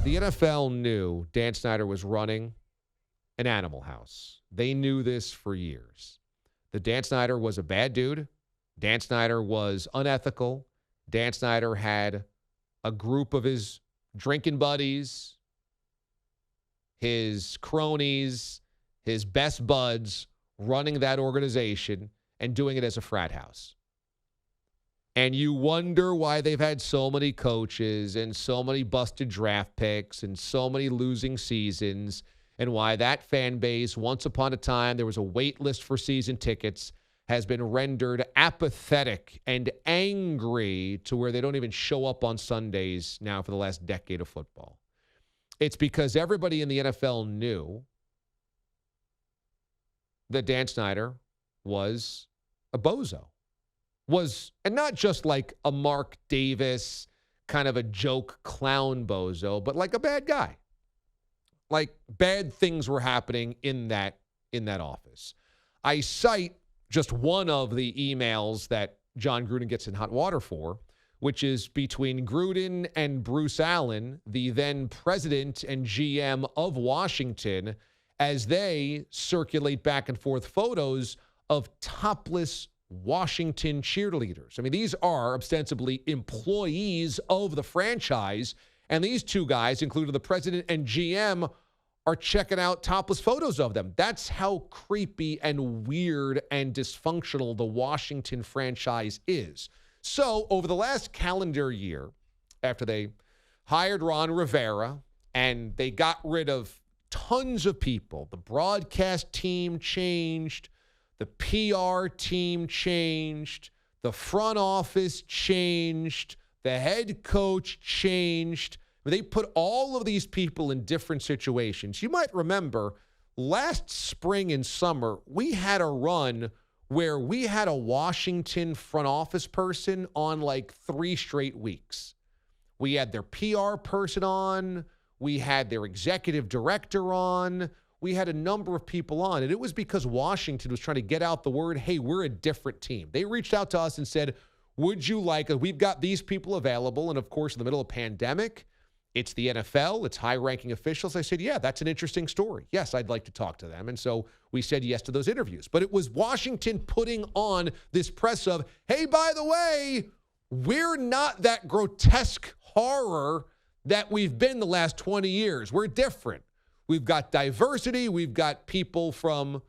the NFL knew Dan Snyder was running an animal house. They knew this for years. That Dan Snyder was a bad dude. Dan Snyder was unethical. Dan Snyder had a group of his drinking buddies, his cronies, his best buds running that organization and doing it as a frat house. And you wonder why they've had so many coaches and so many busted draft picks and so many losing seasons, and why that fan base, once upon a time, there was a wait list for season tickets, has been rendered apathetic and angry to where they don't even show up on Sundays now for the last decade of football. It's because everybody in the NFL knew that Dan Snyder was a bozo. And not just like a Mark Davis, kind of a joke clown bozo, but like a bad guy. Like bad things were happening in that office. I cite just one of the emails that John Gruden gets in hot water for, which is between Gruden and Bruce Allen, the then president and GM of Washington, as they circulate back and forth photos of topless Washington cheerleaders. I mean, these are ostensibly employees of the franchise, and these two guys, including the president and GM, are checking out topless photos of them. That's how creepy and weird and dysfunctional the Washington franchise is. So over the last calendar year, after they hired Ron Rivera and they got rid of tons of people, the broadcast team changed, the PR team changed, the front office changed, the head coach changed. They put all of these people in different situations. You might remember last spring and summer, we had a run where we had a Washington front office person on like 3 straight weeks. We had their PR person on. We had their executive director on. We had a number of people on, and it was because Washington was trying to get out the word, hey, we're a different team. They reached out to us and said, would you like us? We've got these people available, and of course, in the middle of a pandemic, it's the NFL, it's high-ranking officials. I said, yeah, that's an interesting story. Yes, I'd like to talk to them. And so we said yes to those interviews. But it was Washington putting on this press of, hey, by the way, we're not that grotesque horror that we've been the last 20 years. We're different. We've got diversity. We've got people from,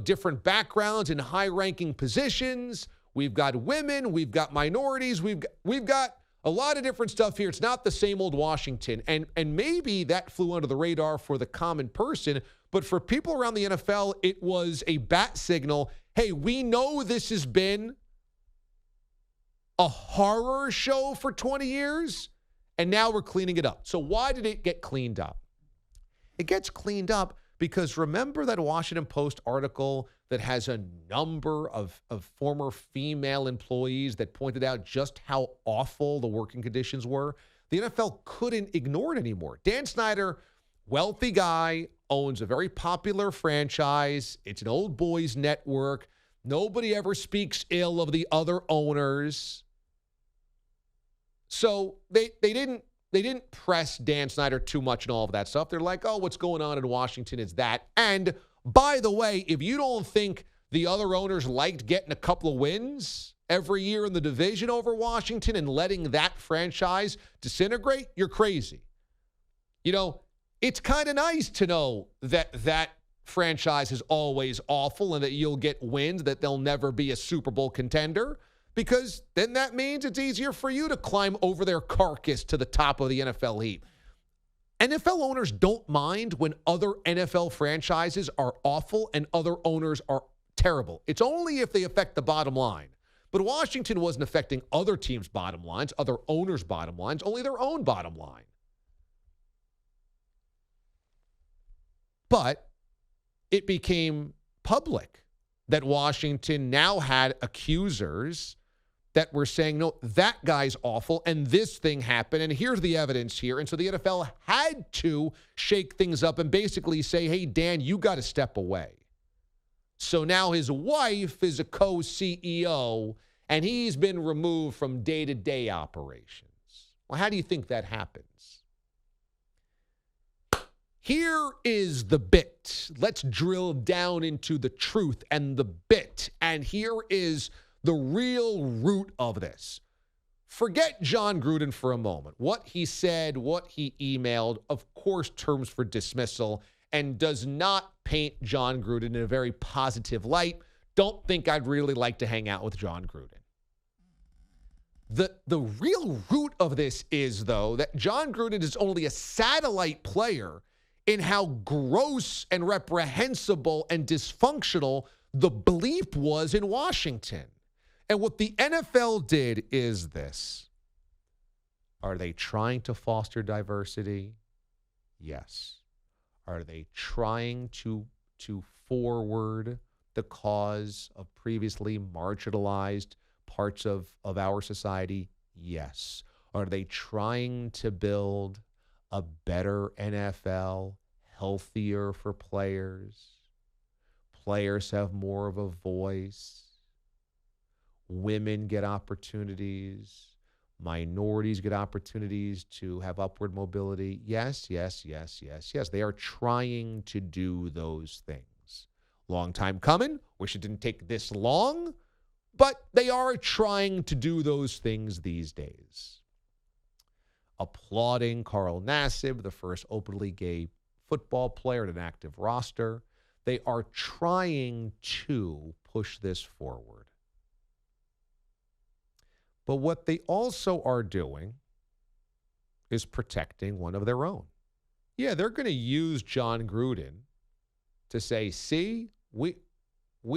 different backgrounds in high-ranking positions. We've got women. We've got minorities. We've got a lot of different stuff here. It's not the same old Washington. And maybe that flew under the radar for the common person, but for people around the NFL, it was a bat signal. Hey, we know this has been a horror show for 20 years, and now we're cleaning it up. So why did it get cleaned up? It gets cleaned up because remember that Washington Post article that has a number of former female employees that pointed out just how awful the working conditions were? The NFL couldn't ignore it anymore. Dan Snyder, wealthy guy, owns a very popular franchise. It's an old boys network. Nobody ever speaks ill of the other owners. So they didn't press Dan Snyder too much and all of that stuff. They're like, oh, what's going on in Washington is that. And by the way, if you don't think the other owners liked getting a couple of wins every year in the division over Washington and letting that franchise disintegrate, you're crazy. It's kind of nice to know that franchise is always awful and that you'll get wins, that they'll never be a Super Bowl contender, because then that means it's easier for you to climb over their carcass to the top of the NFL heap. NFL owners don't mind when other NFL franchises are awful and other owners are terrible. It's only if they affect the bottom line. But Washington wasn't affecting other teams' bottom lines, other owners' bottom lines, only their own bottom line. But it became public that Washington now had accusers that were saying, no, that guy's awful, and this thing happened, and here's the evidence here. And so the NFL had to shake things up and basically say, hey, Dan, you got to step away. So now his wife is a co-CEO, and he's been removed from day-to-day operations. Well, how do you think that happens? Here is the bit. Let's drill down into the truth and the bit. And here is the real root of this. Forget John Gruden for a moment. What he said, what he emailed, of course, terms for dismissal, and does not paint John Gruden in a very positive light. Don't think I'd really like to hang out with John Gruden. The real root of this is, though, that John Gruden is only a satellite player in how gross and reprehensible and dysfunctional the bleep was in Washington. And what the NFL did is this. Are they trying to foster diversity? Yes. Are they trying to forward the cause of previously marginalized parts of our society? Yes. Are they trying to build a better NFL, healthier for players? Players have more of a voice. Women get opportunities. Minorities get opportunities to have upward mobility. Yes. They are trying to do those things. Long time coming. Wish it didn't take this long. But they are trying to do those things these days. Applauding Carl Nassib, the first openly gay football player at an active roster. They are trying to push this forward. But what they also are doing is protecting one of their own. Yeah, they're going to use John Gruden to say, see, we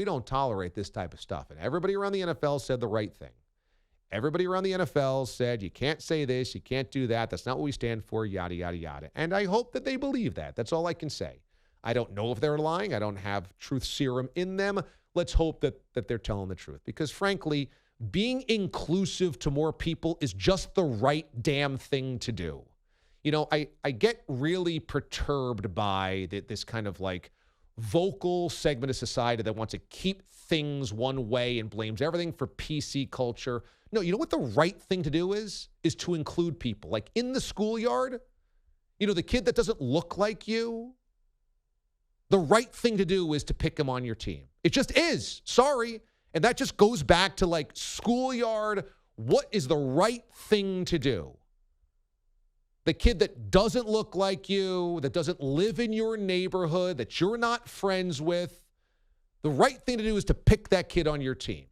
don't tolerate this type of stuff. And everybody around the NFL said the right thing. Everybody around the NFL said, you can't say this, you can't do that. That's not what we stand for, yada, yada, yada. And I hope that they believe that. That's all I can say. I don't know if they're lying. I don't have truth serum in them. Let's hope that they're telling the truth. Because frankly, being inclusive to more people is just the right damn thing to do. You know, I get really perturbed by this kind of like vocal segment of society that wants to keep things one way and blames everything for PC culture. No, you know what the right thing to do is to include people. Like in the schoolyard, you know, the kid that doesn't look like you, the right thing to do is to pick him on your team. It just is. Sorry. And that just goes back to like schoolyard. What is the right thing to do? The kid that doesn't look like you, that doesn't live in your neighborhood, that you're not friends with, the right thing to do is to pick that kid on your team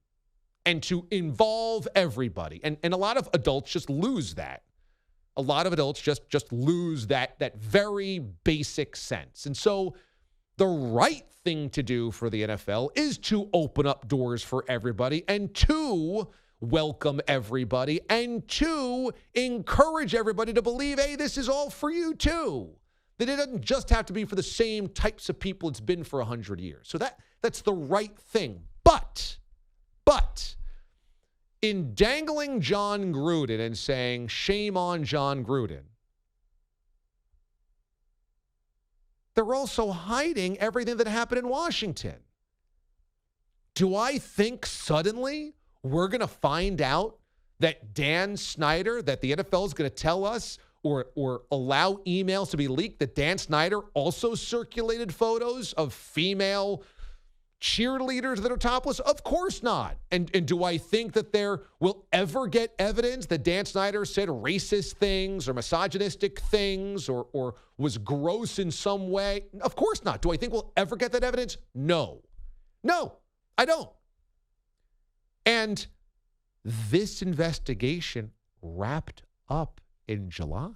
and to involve everybody. And a lot of adults just lose that. A lot of adults just lose that very basic sense. And so the right thing to do for the NFL is to open up doors for everybody and to welcome everybody and to encourage everybody to believe, hey, this is all for you too. That it doesn't just have to be for the same types of people it's been for 100 years. So that's the right thing. But in dangling John Gruden and saying, shame on John Gruden, they're also hiding everything that happened in Washington. Do I think suddenly we're going to find out that Dan Snyder, that the NFL is going to tell us or allow emails to be leaked, that Dan Snyder also circulated photos of female cheerleaders that are topless? Of course not. And do I think that there will ever get evidence that Dan Snyder said racist things or misogynistic things or was gross in some way? Of course not. Do I think we'll ever get that evidence? No, I don't. And this investigation wrapped up in July.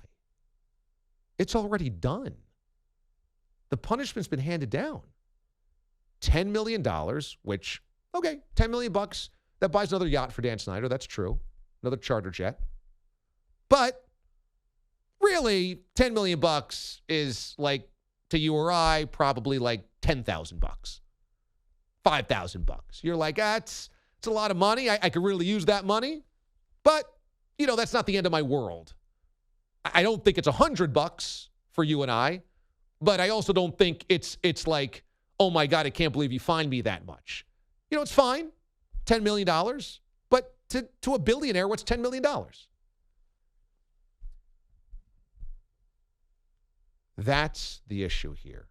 It's already done. The punishment's been handed down. $10 million, which, okay, $10 million bucks, that buys another yacht for Dan Snyder. That's true. Another charter jet. But really, $10 million bucks is like, to you or I, probably like $10,000 bucks. $5,000 bucks. You're like, it's a lot of money. I could really use that money. But, you know, that's not the end of my world. I don't think it's $100 for you and I, but I also don't think it's like, oh my God, I can't believe you fined me that much. You know, it's fine, $10 million, but to a billionaire, what's $10 million? That's the issue here,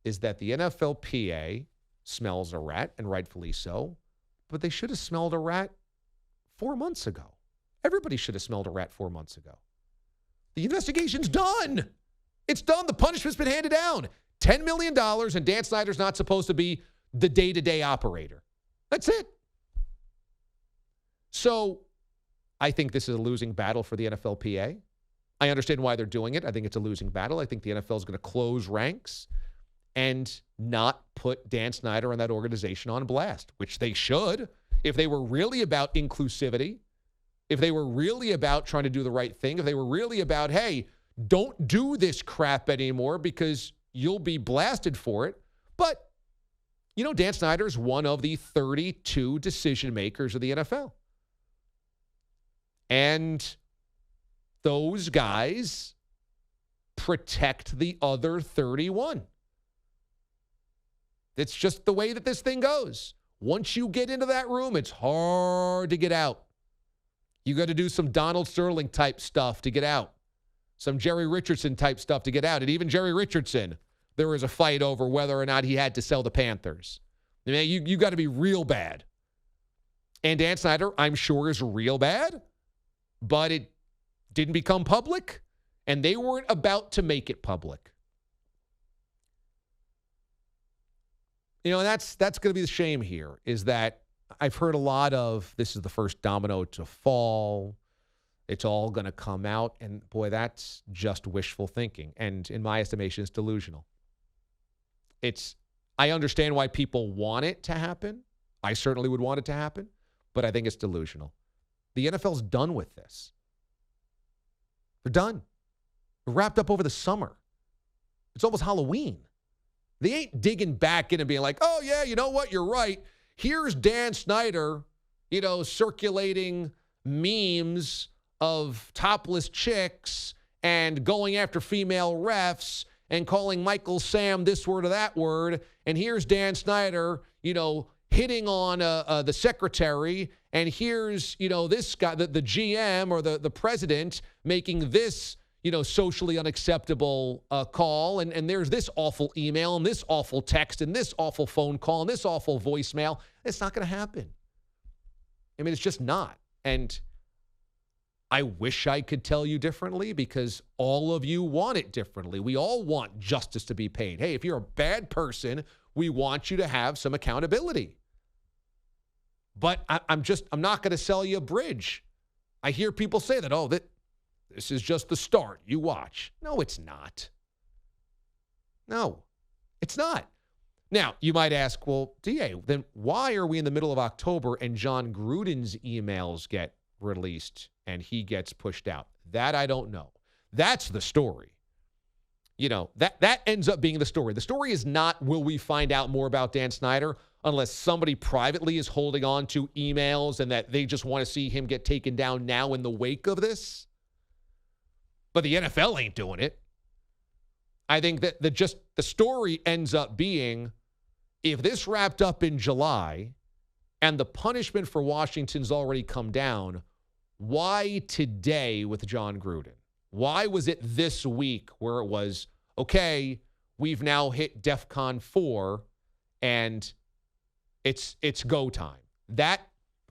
is that the NFLPA smells a rat, and rightfully so, but they should have smelled a rat 4 months ago. Everybody should have smelled a rat 4 months ago. The investigation's done. It's done. The punishment's been handed down. $10 million, and Dan Snyder's not supposed to be the day-to-day operator. That's it. So I think this is a losing battle for the NFLPA. I understand why they're doing it. I think it's a losing battle. I think the NFL is going to close ranks and not put Dan Snyder and that organization on blast, which they should. If they were really about inclusivity, if they were really about trying to do the right thing, if they were really about, hey, don't do this crap anymore because you'll be blasted for it. But, you know, Dan Snyder is one of the 32 decision makers of the NFL. And those guys protect the other 31. It's just the way that this thing goes. Once you get into that room, it's hard to get out. You got to do some Donald Sterling type stuff to get out. Some Jerry Richardson type stuff to get out. And even Jerry Richardson, there was a fight over whether or not he had to sell the Panthers. I mean, you got to be real bad. And Dan Snyder, I'm sure, is real bad, but it didn't become public, and they weren't about to make it public. You know, that's going to be the shame here, is that I've heard a lot of, this is the first domino to fall. It's all going to come out. And boy, that's just wishful thinking. And in my estimation, it's delusional. I understand why people want it to happen. I certainly would want it to happen, but I think it's delusional. The NFL's done with this. They're done. They're wrapped up over the summer. It's almost Halloween. They ain't digging back in and being like, oh, yeah, you know what? You're right. Here's Dan Snyder, circulating memes of topless chicks and going after female refs and calling Michael Sam this word or that word. And here's Dan Snyder, hitting on the secretary. And here's, this guy, the GM or the president making this, socially unacceptable call. And there's this awful email and this awful text and this awful phone call and this awful voicemail. It's not going to happen. I mean, it's just not. And I wish I could tell you differently because all of you want it differently. We all want justice to be paid. Hey, if you're a bad person, we want you to have some accountability. But I'm not going to sell you a bridge. I hear people say that, this is just the start. You watch. No, it's not. No, it's not. Now, you might ask, well, D.A., then why are we in the middle of October and John Gruden's emails get released and he gets pushed out? That I don't know. That's the story. That ends up being the story. The story is not, will we find out more about Dan Snyder, unless somebody privately is holding on to emails and that they just want to see him get taken down now in the wake of this. But the NFL ain't doing it. I think that the story ends up being, if this wrapped up in July and the punishment for Washington's already come down, why today with John Gruden? Why was it this week where it was, okay, we've now hit DEFCON 4 and it's go time? That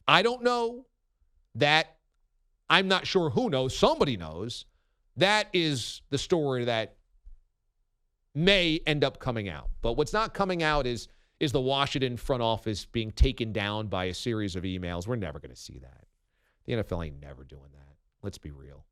I don't know. That I'm not sure who knows. Somebody knows. That is the story that may end up coming out. But what's not coming out is the Washington front office being taken down by a series of emails. We're never going to see that. The NFL ain't never doing that. Let's be real.